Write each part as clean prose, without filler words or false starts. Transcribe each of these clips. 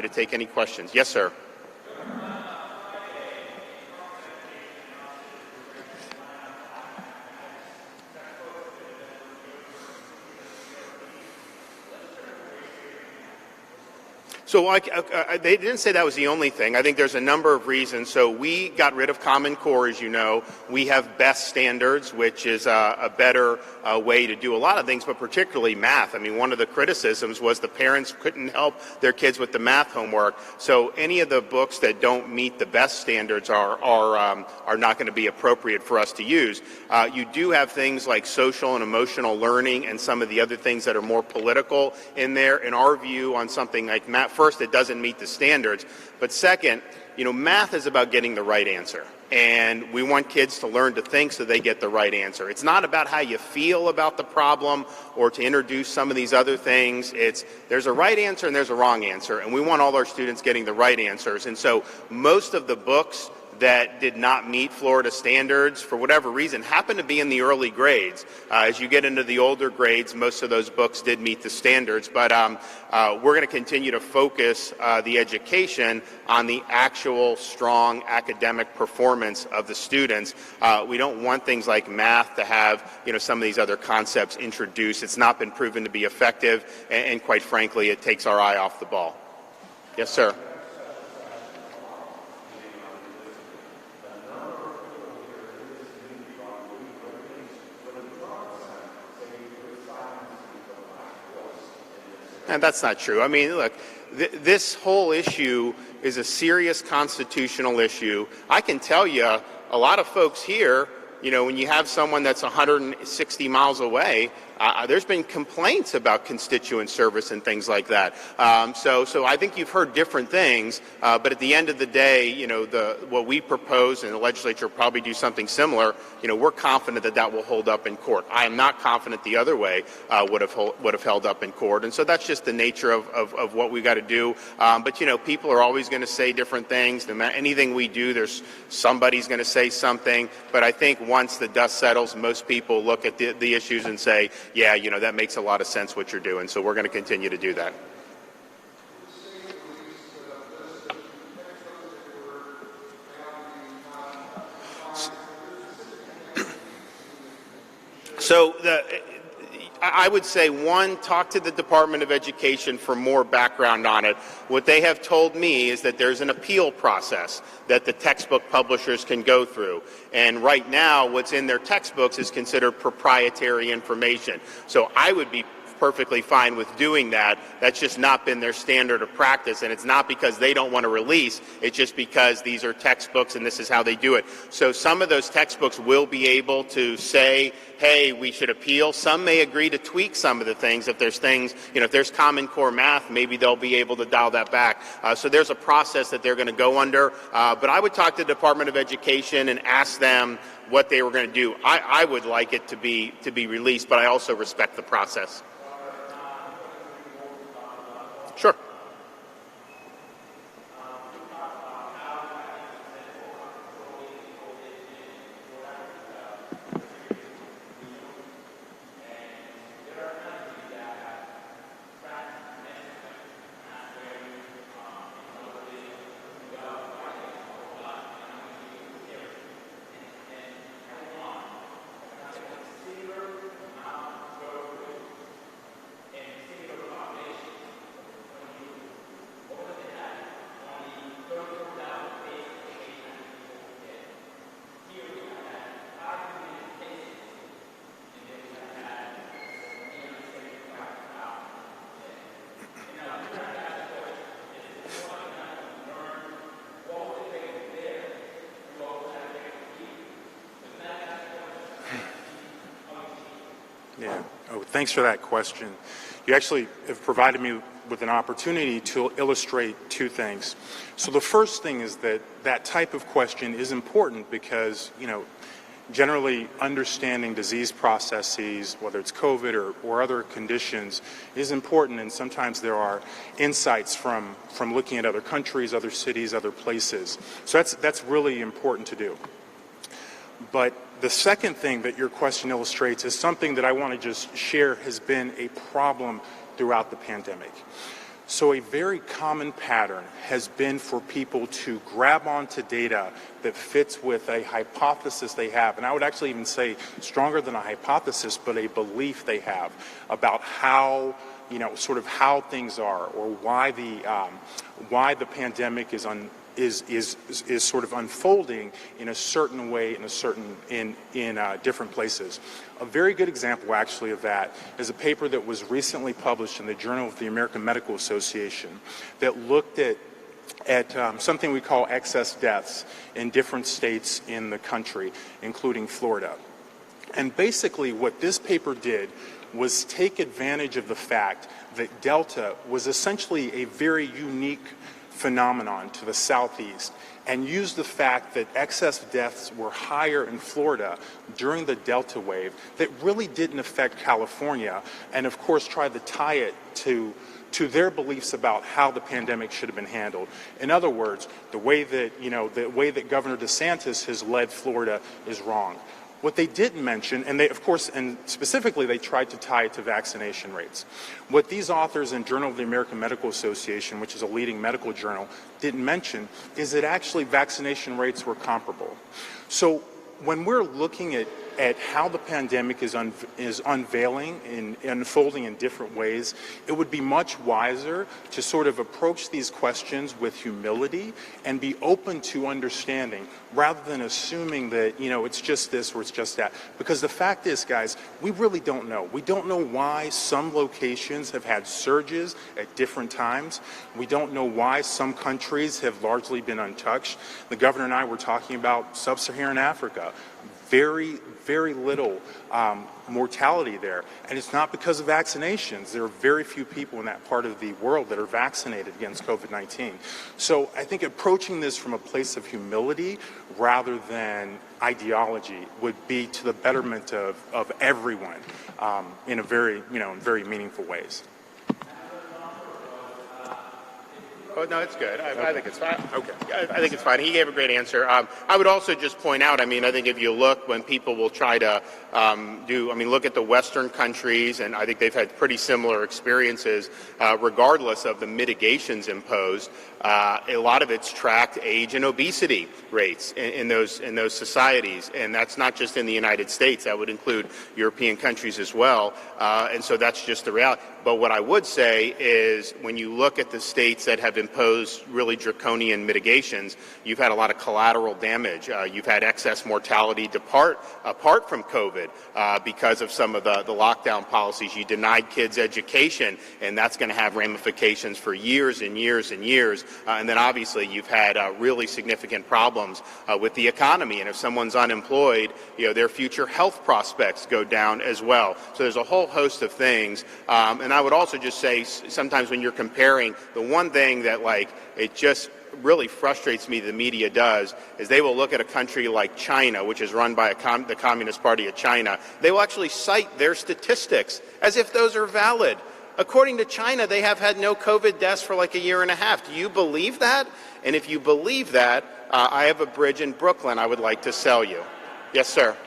happy to take any questions. Yes, sir. So they didn't say that was the only thing. I think there's a number of reasons. So we got rid of Common Core, as you know. We have best standards, which is a better way to do a lot of things, but particularly math. I mean, one of the criticisms was the parents couldn't help their kids with the math homework. So any of the books that don't meet the best standards are not going to be appropriate for us to use. You do have things like social and emotional learning and some of the other things that are more political in there. In our view on something like math, first, it doesn't meet the standards, but second, math is about getting the right answer. And we want kids to learn to think so they get the right answer. It's not about how you feel about the problem or to introduce some of these other things. There's a right answer and there's a wrong answer, and we want all our students getting the right answers. And so most of the books that did not meet Florida standards for whatever reason happen to be in the early grades. As you get into the older grades, most of those books did meet the standards, but we're going to continue to focus the education on the actual strong academic performance of the students. We don't want things like math to have some of these other concepts introduced. It's not been proven to be effective, and quite frankly, it takes our eye off the ball. Yes, sir. And that's not true. I mean, look, this whole issue is a serious constitutional issue. I can tell you, a lot of folks here, when you have someone that's 160 miles away, there's been complaints about constituent service and things like that. So I think you've heard different things, but at the end of the day, what we propose, and the legislature will probably do something similar, we're confident that will hold up in court. I am not confident the other way would have held up in court, and so that's just the nature of what we got to do. But people are always going to say different things. No matter anything we do, there's somebody's going to say something. But I think once the dust settles, most people look at the issues and say, yeah, that makes a lot of sense what you're doing, so we're going to continue to do that. So I would say, one, talk to the Department of Education for more background on it. What they have told me is that there's an appeal process that the textbook publishers can go through. And right now, what's in their textbooks is considered proprietary information. So I would be perfectly fine with doing that. That's just not been their standard of practice, and it's not because they don't want to release, it's just because these are textbooks and this is how they do it. So some of those textbooks will be able to say, hey, we should appeal. Some may agree to tweak some of the things. If there's things, if there's Common Core math, maybe they'll be able to dial that back. So there's a process that they're going to go under. But I would talk to the Department of Education and ask them what they were going to do. I would like it to be released, but I also respect the process. Sure. Yeah. Oh, thanks for that question. You actually have provided me with an opportunity to illustrate two things. So the first thing is that type of question is important because, generally understanding disease processes, whether it's COVID or other conditions, is important, and sometimes there are insights from looking at other countries, other cities, other places. So that's really important to do. But the second thing that your question illustrates is something that I want to just share has been a problem throughout the pandemic. So a very common pattern has been for people to grab onto data that fits with a hypothesis they have, and I would actually even say stronger than a hypothesis, but a belief they have about how, sort of how things are, or why the pandemic is sort of unfolding in a certain way, in different places. A very good example, actually, of that is a paper that was recently published in the Journal of the American Medical Association that looked at something we call excess deaths in different states in the country, including Florida. And basically what this paper did was take advantage of the fact that Delta was essentially a very unique phenomenon to the Southeast, and used the fact that excess deaths were higher in Florida during the Delta wave that really didn't affect California, and of course tried to tie it to their beliefs about how the pandemic should have been handled. In other words, the way that Governor DeSantis has led Florida is wrong. What they didn't mention, and specifically they tried to tie it to vaccination rates. What these authors in Journal of the American Medical Association, which is a leading medical journal, didn't mention is that actually vaccination rates were comparable. So when we're looking at how the pandemic is unveiling and unfolding in different ways, it would be much wiser to sort of approach these questions with humility and be open to understanding rather than assuming that, it's just this or it's just that. Because the fact is, guys, we really don't know. We don't know why some locations have had surges at different times. We don't know why some countries have largely been untouched. The governor and I were talking about sub-Saharan Africa. Very, very little mortality there. And it's not because of vaccinations. There are very few people in that part of the world that are vaccinated against COVID-19. So I think approaching this from a place of humility rather than ideology would be to the betterment of everyone in very meaningful ways. Oh, no, it's good. I think it's fine. Okay. I think it's fine. He gave a great answer. I would also just point out, I think if you look when people will try to look at the Western countries, and I think they've had pretty similar experiences, regardless of the mitigations imposed. A lot of it's tracked age and obesity rates in those societies, and that's not just in the United States. That would include European countries as well, and so that's just the reality. But what I would say is when you look at the states that have imposed really draconian mitigations, you've had a lot of collateral damage. You've had excess mortality apart from COVID because of some of the lockdown policies. You denied kids education, and that's going to have ramifications for years and years and years. And then obviously you've had really significant problems with the economy. And if someone's unemployed, their future health prospects go down as well. So there's a whole host of things. And I would also just say sometimes when you're comparing, the one thing that it just really frustrates me the media does is they will look at a country like China, which is run by the Communist Party of China. They will actually cite their statistics as if those are valid. According to China, they have had no COVID deaths for a year and a half. Do you believe that? And if you believe that, I have a bridge in Brooklyn I would like to sell you. Yes, sir.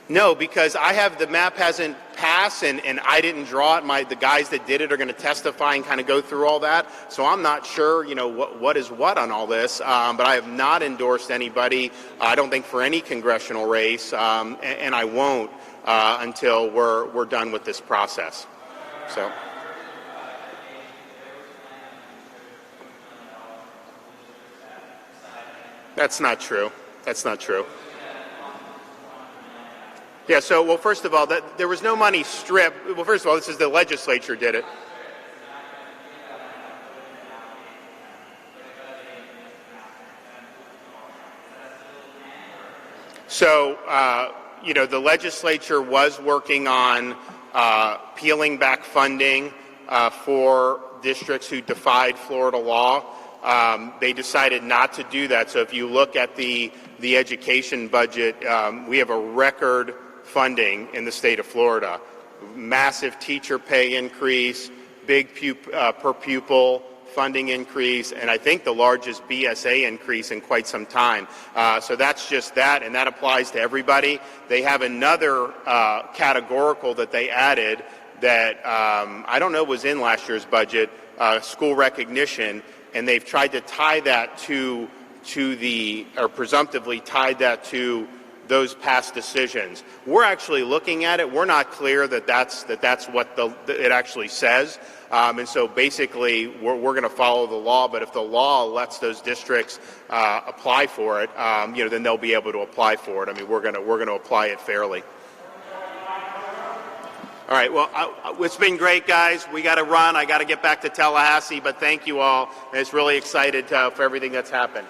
No, because the map hasn't passed and I didn't draw it. The guys that did it are going to testify and kind of go through all that. So I'm not sure, what is what on all this. But I have not endorsed anybody, I don't think, for any congressional race, and I won't until we're done with this process. So. That's not true. That's not true. Yeah, so, first of all, there was no money stripped. Well, first of all, this is the legislature did it. So, the legislature was working on peeling back funding for districts who defied Florida law. They decided not to do that. So if you look at the education budget, we have a record funding in the state of Florida. Massive teacher pay increase, big per pupil funding increase, and I think the largest BSA increase in quite some time. So that's just that, and that applies to everybody. They have another categorical that they added that I don't know was in last year's budget, school recognition, and they've tried to tie that to the, or presumptively tied that to those past decisions. We're actually looking at it. We're not clear that that's what it actually says. And so basically, we're going to follow the law. But if the law lets those districts apply for it, then they'll be able to apply for it. I mean, we're going to apply it fairly. All right. Well, it's been great, guys. We got to run. I got to get back to Tallahassee. But thank you all. And it's really excited for everything that's happened.